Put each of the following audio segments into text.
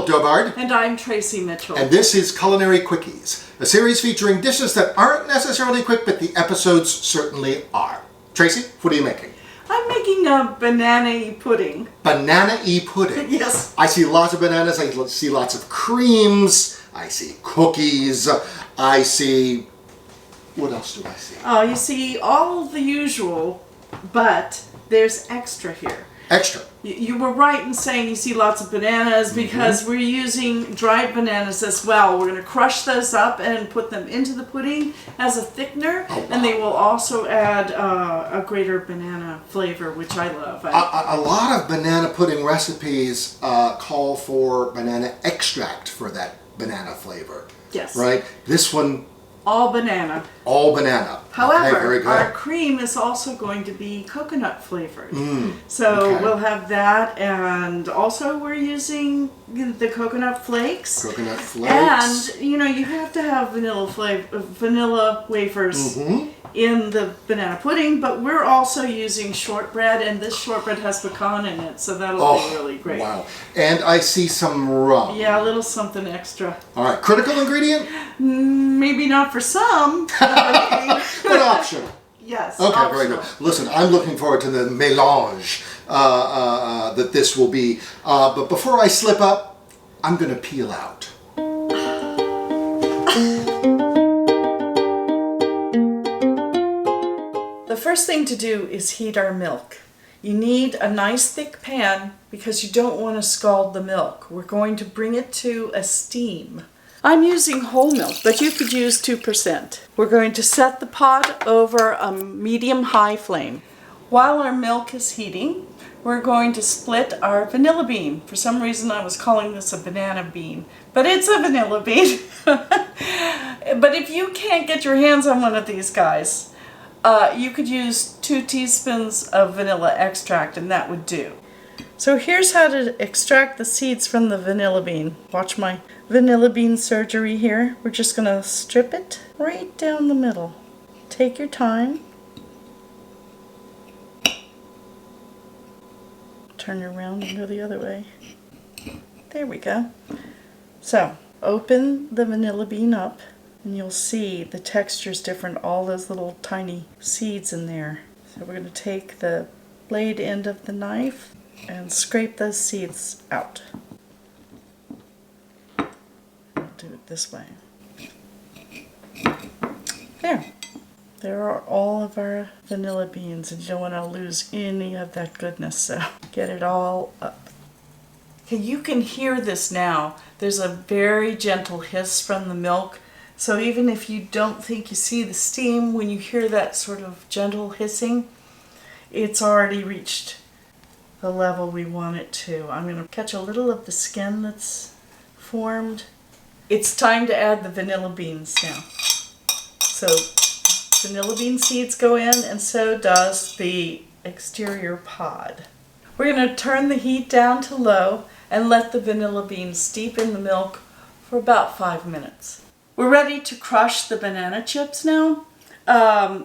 Philip Dobard. And I'm Tracey Mitchell. And this is Culinary Quickies, a series featuring dishes that aren't necessarily quick, but the episodes certainly are. Tracey, what are you making? I'm making a banana-y pudding. Banana-y pudding? Yes. I see lots of bananas, I see lots of creams, I see cookies, I see... What else do I see? Oh, you see all the usual, but there's extra here. Extra. You were right in saying you see lots of bananas because we're using dried bananas as well. We're going to crush those up and put them into the pudding as a thickener, and they will also add a greater banana flavor, which I love. A lot of banana pudding recipes call for banana extract for that banana flavor. Yes. Right? This one... All banana. All banana. However, okay, very good. our cream is also going to be coconut flavored. So we'll have that, and also we're using the coconut flakes. Coconut flakes. And, you know, you have to have vanilla wafers in the banana pudding, but we're also using shortbread, and this shortbread has pecan in it, so that'll be really great. Wow. And I see some rum. Yeah, a little something extra. All right. Critical ingredient? Maybe not for some. But optional. Yes. Okay, optional. very good. Listen, I'm looking forward to the mélange that this will be. But before I slip up, I'm going to peel out. The first thing to do is heat our milk. You need a nice thick pan because you don't want to scald the milk. We're going to bring it to a steam. I'm using whole milk, but you could use 2%. We're going to set the pot over a medium-high flame. While our milk is heating, we're going to split our vanilla bean. For some reason I was calling this a banana bean, but it's a vanilla bean. But if you can't get your hands on one of these guys, you could use 2 teaspoons of vanilla extract and that would do. So here's how to extract the seeds from the vanilla bean. Watch my vanilla bean surgery here. We're just going to strip it right down the middle. Take your time. Turn it around and go the other way. There we go. So open the vanilla bean up and you'll see the texture's different, all those little tiny seeds in there. So we're going to take the blade end of the knife and scrape those seeds out. I'll do it this way. There. There are all of our vanilla beans, and you don't want to lose any of that goodness, so get it all up. Okay, you can hear this now. There's a very gentle hiss from the milk. So even if you don't think you see the steam, when you hear that sort of gentle hissing, it's already reached the level we want it to. I'm going to catch a little of the skin that's formed. It's time to add the vanilla beans now. So vanilla bean seeds go in, and so does the exterior pod. We're going to turn the heat down to low and let the vanilla beans steep in the milk for about 5 minutes. We're ready to crush the banana chips now.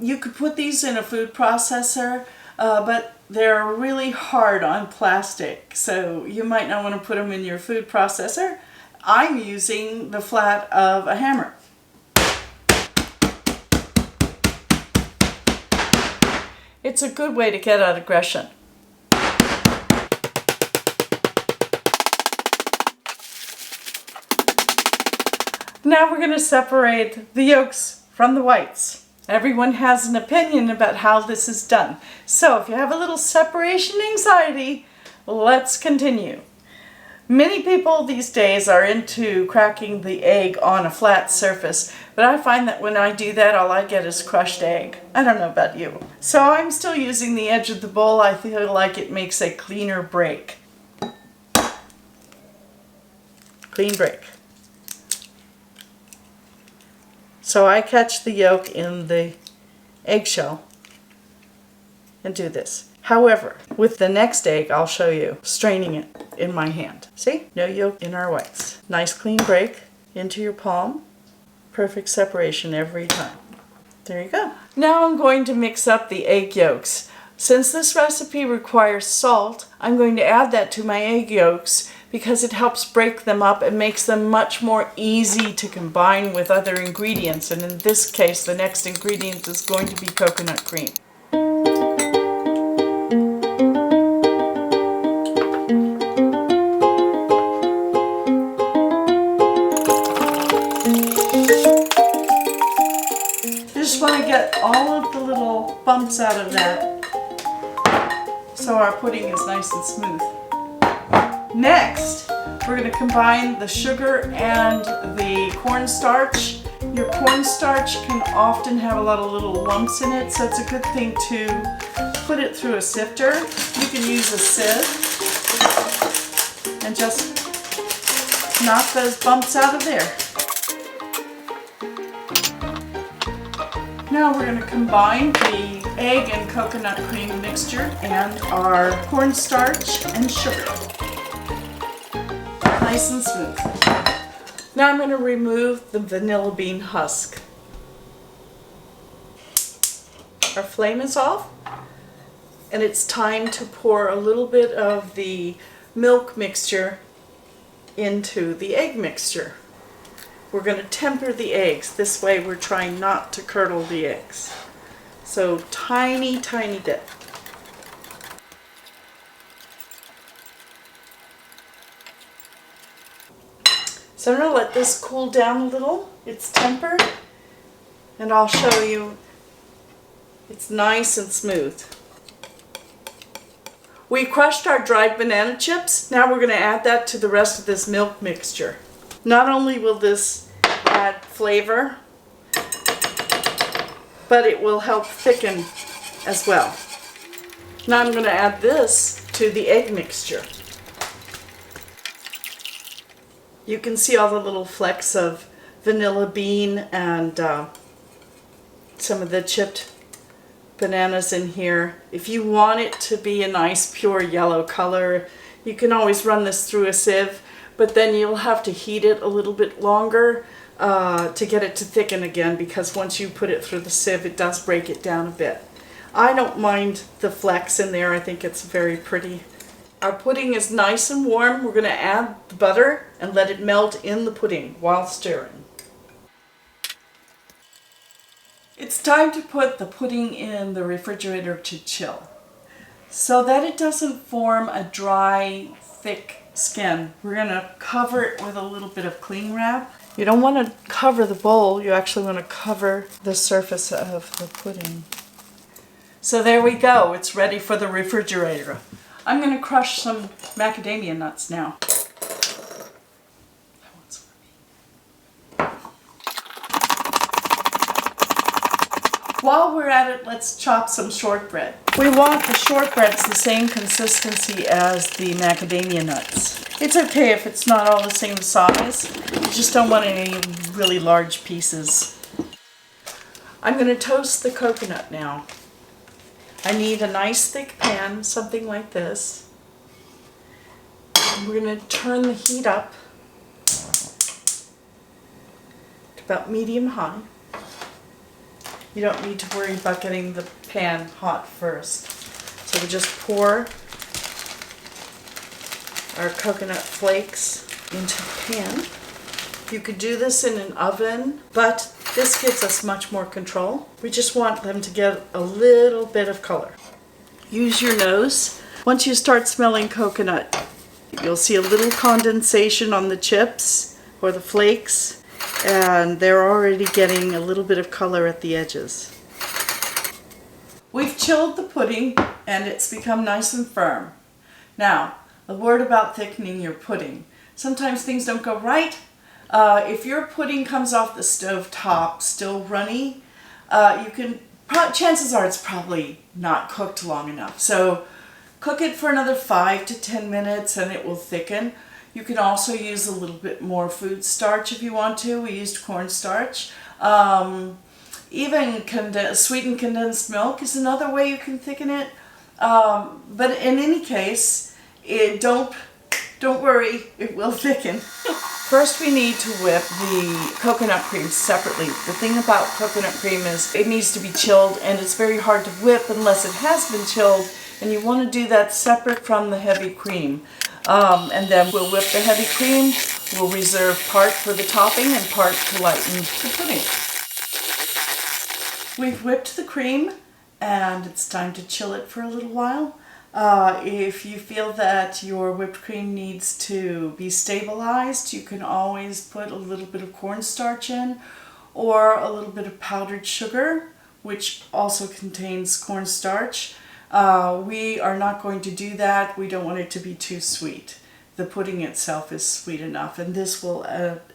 You could put these in a food processor, but they're really hard on plastic, so you might not want to put them in your food processor. I'm using the flat of a hammer. It's a good way to get out aggression. Now we're going to separate the yolks from the whites. Everyone has an opinion about how this is done. So if you have a little separation anxiety, let's continue. Many people these days are into cracking the egg on a flat surface, but I find that when I do that, all I get is crushed egg. I don't know about you. So I'm still using the edge of the bowl. I feel like it makes a cleaner break. Clean break. So I catch the yolk in the eggshell and do this. However, with the next egg, I'll show you straining it in my hand. See? No yolk in our whites. Nice clean break into your palm. Perfect separation every time. There you go. Now I'm going to mix up the egg yolks. Since this recipe requires salt, I'm going to add that to my egg yolks because it helps break them up and makes them much more easy to combine with other ingredients. And in this case, the next ingredient is going to be coconut cream. You just want to get all of the little bumps out of that so our pudding is nice and smooth. Next, we're going to combine the sugar and the cornstarch. Your cornstarch can often have a lot of little lumps in it, so it's a good thing to put it through a sifter. You can use a sieve and just knock those bumps out of there. Now we're going to combine the egg and coconut cream mixture and our cornstarch and sugar. Nice and smooth. Now I'm going to remove the vanilla bean husk. Our flame is off, and it's time to pour a little bit of the milk mixture into the egg mixture. We're going to temper the eggs. This way we're trying not to curdle the eggs. So tiny, tiny bit. So I'm going to let this cool down a little. It's tempered, and I'll show you it's nice and smooth. We crushed our dried banana chips. Now we're going to add that to the rest of this milk mixture. Not only will this add flavor, but it will help thicken as well. Now I'm going to add this to the egg mixture. You can see all the little flecks of vanilla bean and some of the chipped bananas in here. If you want it to be a nice pure yellow color, you can always run this through a sieve, but then you'll have to heat it a little bit longer to get it to thicken again, because once you put it through the sieve, it does break it down a bit. I don't mind the flecks in there. I think it's very pretty. Our pudding is nice and warm. We're going to add the butter and let it melt in the pudding while stirring. It's time to put the pudding in the refrigerator to chill, so that it doesn't form a dry, thick skin. We're going to cover it with a little bit of cling wrap. You don't want to cover the bowl, you actually want to cover the surface of the pudding. So there we go, it's ready for the refrigerator. I'm going to crush some macadamia nuts now. That one's for me. While we're at it, let's chop some shortbread. We want the shortbreads the same consistency as the macadamia nuts. It's okay if it's not all the same size. You just don't want any really large pieces. I'm going to toast the coconut now. I need a nice thick pan, something like this. And we're going to turn the heat up to about medium high. You don't need to worry about getting the pan hot first. So we just pour our coconut flakes into the pan. You could do this in an oven, but this gives us much more control. We just want them to get a little bit of color. Use your nose. Once you start smelling coconut, you'll see a little condensation on the chips or the flakes, and they're already getting a little bit of color at the edges. We've chilled the pudding and it's become nice and firm. Now, a word about thickening your pudding. Sometimes things don't go right. If your pudding comes off the stove top still runny, chances are it's probably not cooked long enough. So cook it for another 5 to 10 minutes and it will thicken. You can also use a little bit more food starch if you want to. We used cornstarch. Even sweetened condensed milk is another way you can thicken it. But in any case, don't worry, it will thicken. First we need to whip the coconut cream separately. The thing about coconut cream is it needs to be chilled, and it's very hard to whip unless it has been chilled, and you want to do that separate from the heavy cream. And then we'll whip the heavy cream. We'll reserve part for the topping and part to lighten the pudding. We've whipped the cream and it's time to chill it for a little while. If you feel that your whipped cream needs to be stabilized, you can always put a little bit of cornstarch in or a little bit of powdered sugar, which also contains cornstarch. We are not going to do that. We don't want it to be too sweet. The pudding itself is sweet enough, and this will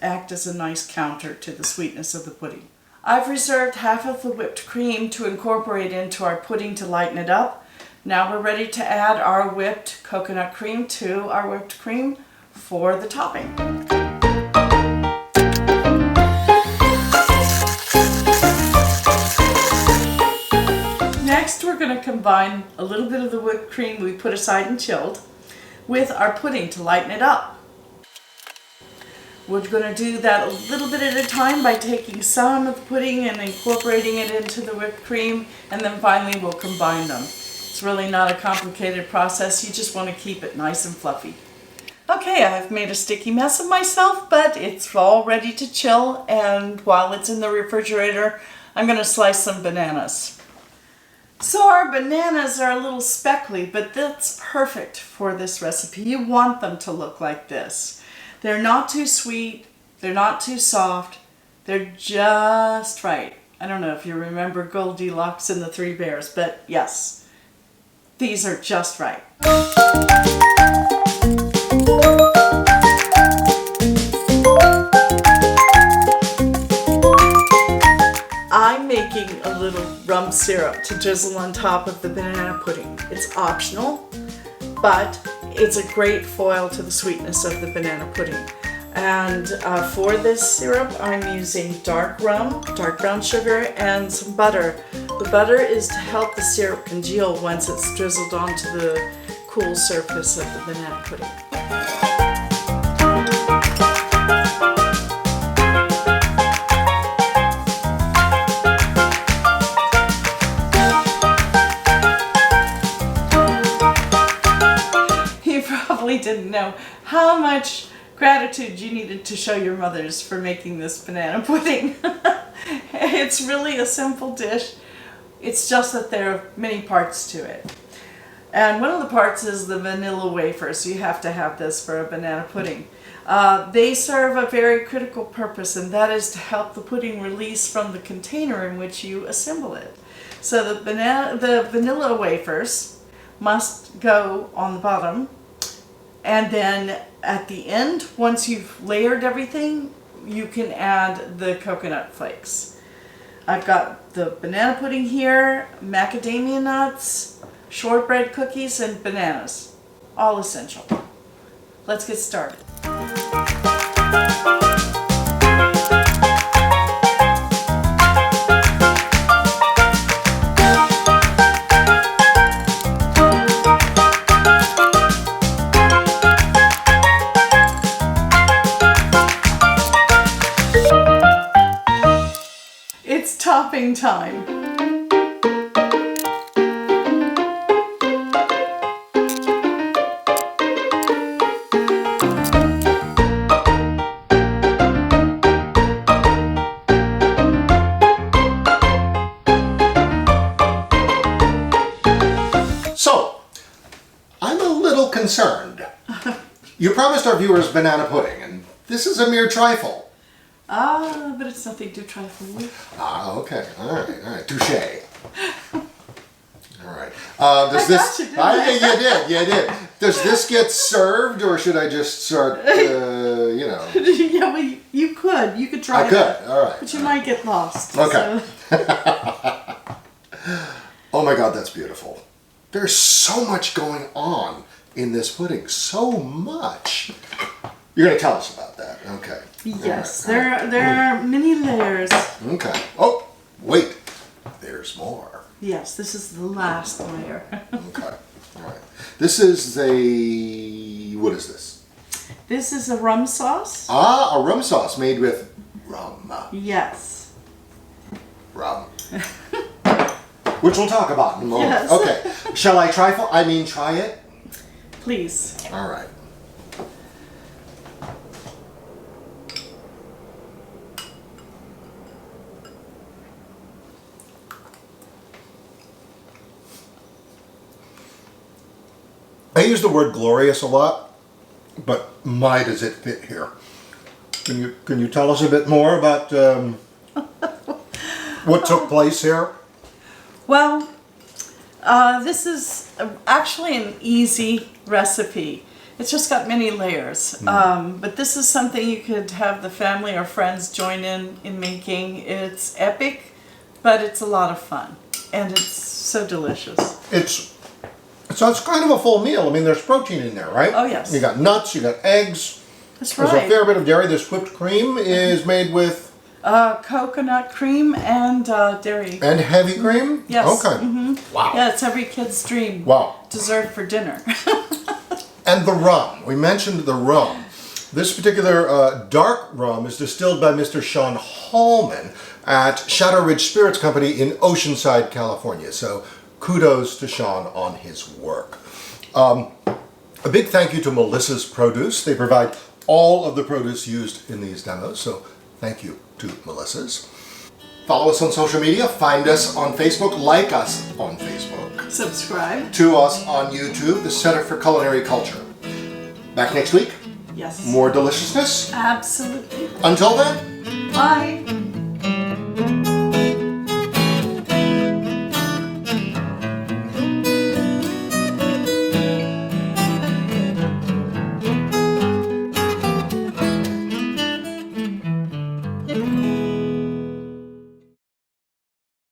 act as a nice counter to the sweetness of the pudding. I've reserved half of the whipped cream to incorporate into our pudding to lighten it up. Now we're ready to add our whipped coconut cream to our whipped cream for the topping. Next, we're going to combine a little bit of the whipped cream we put aside and chilled with our pudding to lighten it up. We're going to do that a little bit at a time by taking some of the pudding and incorporating it into the whipped cream, and then finally we'll combine them. It's really not a complicated process, you just want to keep it nice and fluffy. Okay, I've made a sticky mess of myself, but it's all ready to chill, and while it's in the refrigerator, I'm going to slice some bananas. So our bananas are a little speckly, but that's perfect for this recipe. You want them to look like this. They're not too sweet, they're not too soft, they're just right. I don't know if you remember Goldilocks and the Three Bears, but yes. These are just right. I'm making a little rum syrup to drizzle on top of the banana pudding. It's optional, but it's a great foil to the sweetness of the banana pudding. And for this syrup, I'm using dark rum, dark brown sugar, and some butter. The butter is to help the syrup congeal once it's drizzled onto the cool surface of the banana pudding. You probably didn't know how much gratitude you needed to show your mothers for making this banana pudding. It's really a simple dish. It's just that there are many parts to it. And one of the parts is the vanilla wafers. So you have to have this for a banana pudding. They serve a very critical purpose, and that is to help the pudding release from the container in which you assemble it. So the vanilla wafers must go on the bottom, and then at the end, once you've layered everything, you can add the coconut flakes. I've got the banana pudding here, macadamia nuts, shortbread cookies, and bananas. All essential. Let's get started. It's topping time. So, I'm a little concerned. You promised our viewers banana pudding, and this is a mere trifle. But it's nothing to trifle with. Okay. All right. Touche. All right. I got you, didn't I? You did. Does this get served, or should I just start, Yeah, well, you could. You could try I could. All right. But you might get lost. Okay. So. Oh my God, that's beautiful. There's so much going on in this pudding. So much. You're going to tell us about that. Okay. Yes, All right. there are many layers. Okay. Oh, wait. There's more. Yes, this is the last layer. Okay. All right. This is what is this? This is a rum sauce. A rum sauce made with rum. Yes. Rum. Which we'll talk about in a moment. Yes. Okay. Shall I try it? Please. All right. use the word glorious a lot, but my does it fit here. Can you tell us a bit more about what took place here? Well, this is actually an easy recipe. It's just got many layers. But this is something you could have the family or friends join in making. It's epic, but it's a lot of fun. And it's so delicious. So it's kind of a full meal. I mean, there's protein in there, right? Oh, yes. You got nuts, you got eggs. That's right. There's a fair bit of dairy. This whipped cream is made with... coconut cream and dairy. And heavy cream? Yes. Okay. Wow. Yeah, it's every kid's dream. Wow. Dessert for dinner. And the rum. We mentioned the rum. This particular dark rum is distilled by Mr. Sean Hallman at Shadow Ridge Spirits Company in Oceanside, California. So kudos to Sean on his work. A big thank you to Melissa's Produce. They provide all of the produce used in these demos, so thank you to Melissa's. Follow us on social media, find us on Facebook, like us on Facebook. Subscribe. To us on YouTube, the Center for Culinary Culture. Back next week. Yes. More deliciousness. Absolutely. Until then. Bye.